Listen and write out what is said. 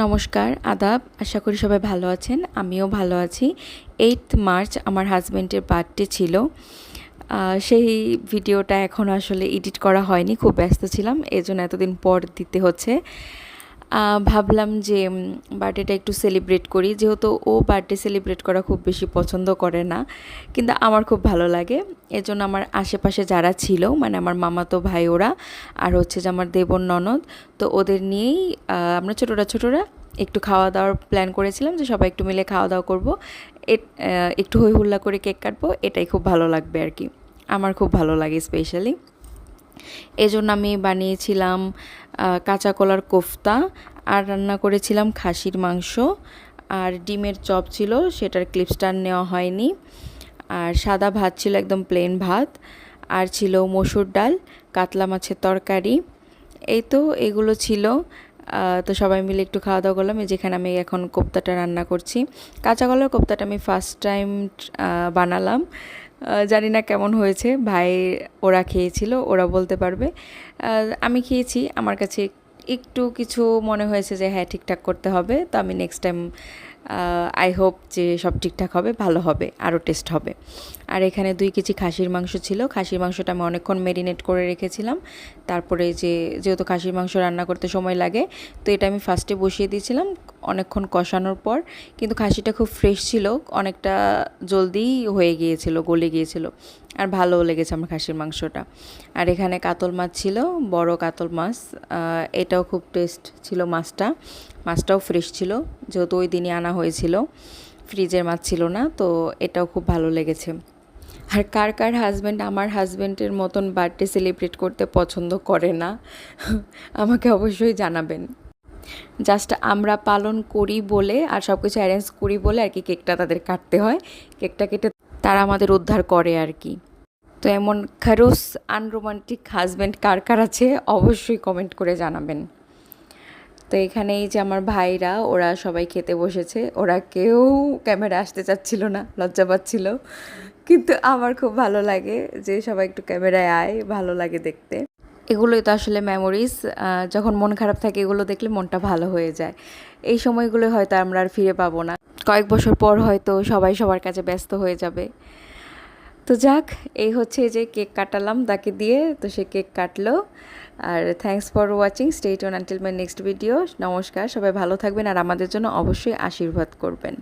নমস্কার, আদাব। আশা করি সবাই ভালো আছেন। আমিও ভালো আছি। 8th মার্চ আমার হাজব্যান্ডের বার্থডে ছিল। সেই ভিডিওটা এখনও আসলে এডিট করা হয়নি, খুব ব্যস্ত ছিলাম, এজন্য এতদিন পর দিতে হচ্ছে। ভাবলাম যে বার্থডেটা একটু সেলিব্রেট করি, যেহেতু ও বার্থডে সেলিব্রেট করা খুব বেশি পছন্দ করে না, কিন্তু আমার খুব ভালো লাগে। এজন্য আমার আশেপাশে যারা ছিল, মানে আমার মামাতো ভাই ওরা, আর হচ্ছে যে আমার দেবর ননদ, তো ওদের নিয়েই আমরা ছোটরা একটু খাওয়া দাওয়ার প্ল্যান করেছিলাম, যে সবাই একটু মিলে খাওয়া দাওয়া করবো, একটু হই হুল্লা করে কেক কাটবো, এটাই খুব ভালো লাগবে আর কি। আমার খুব ভালো লাগে স্পেশালি। এজন্য আমি বানিয়েছিলাম কাঁচা কলার কোফতা, আর রান্না করেছিলাম খাসির মাংস, আর ডিমের চপ ছিল, সেটার ক্লিপসটা নেওয়া হয়নি। আর সাদা ভাত ছিল, একদম প্লেন ভাত, আর ছিল মসুর ডাল, কাতলা মাছের তরকারি। এই তো এগুলো ছিল। তো সবাই মিলে একটু খাওয়া দাওয়া করলাম। যেখানে আমি এখন কোপ্তাটা রান্না করছি, কাঁচা কলার কোপ্তাটা আমি ফার্স্ট টাইম বানালাম। জানি না কেমন হয়েছে, ভাই ওরা খেয়েছিল, ওরা বলতে পারবে। আমি খেয়েছি, আমার কাছে একটু কিছু মনে হয়েছে যে হ্যাঁ ঠিকঠাক করতে হবে, তো আমি নেক্সট টাইম আই হোপ যে সব ঠিকঠাক হবে, ভালো হবে, আরও টেস্ট হবে। আর এখানে 2 কেজি খাসির মাংস ছিল। খাসির মাংসটা আমি অনেকক্ষণ ম্যারিনেট করে রেখেছিলাম। তারপরে যেহেতু খাসির মাংস রান্না করতে সময় লাগে, তো এটা আমি ফার্স্টে বসিয়ে দিয়েছিলাম অনেকক্ষণ কষানোর পর। কিন্তু খাসিটা খুব ফ্রেশ ছিল, অনেকটা জলদি হয়ে গিয়েছিল, গলে গিয়েছিল, আর ভালোও লেগেছে আমার খাসির মাংসটা। আর এখানে কাতল মাছ ছিল, বড় কাতল মাছ, এটাও খুব টেস্ট ছিল। মাছটাও ফ্রেশ ছিল, যেহেতু ওই দিনই আনা হয়েছিল, ফ্রিজের মাছ ছিল না, তো এটাও খুব ভালো লেগেছে। আর কার কার হাজব্যান্ড আমার হাজব্যান্ডের মতন বার্থডে সেলিব্রেট করতে পছন্দ করে না, আমাকে অবশ্যই জানাবেন। জাস্ট আমরা পালন করি বলে আর সব কিছু অ্যারেঞ্জ করি বলে আর কি কেকটা তাদের কাটতে হয়, কেকটা কেটে তারা আমাদের উদ্ধার করে আর কি। তো এমন খারুস আনরোমান্টিক হাজব্যান্ড কার কার আছে অবশ্যই কমেন্ট করে জানাবেন। তো এখানেই যে আমার ভাইরা, ওরা সবাই খেতে বসেছে, ওরা কেউ ক্যামেরা আসতে চাচ্ছিল না, লজ্জা পাচ্ছিল, কিন্তু আমার খুব ভালো লাগে যে সবাই একটু ক্যামেরায় আয়, ভালো লাগে দেখতে। এগুলোই তো আসলে মেমোরিজ। যখন মন খারাপ থাকে এগুলো দেখলে মনটা ভালো হয়ে যায়। এই সময়গুলো হয়তো আমরা আর ফিরে পাবো না, কয়েক বছর পর হয়তো সবাই সবার কাছে ব্যস্ত হয়ে যাবে। তো যাক, এই হচ্ছে যে কেক কাটালাম তাকে দিয়ে, তো সে কেক কাটলো। আর thanks for watching, stay tune until my next video. নমস্কার, সবাই ভালো থাকবেন, আর আমাদের জন্য অবশ্যই আশীর্বাদ করবেন।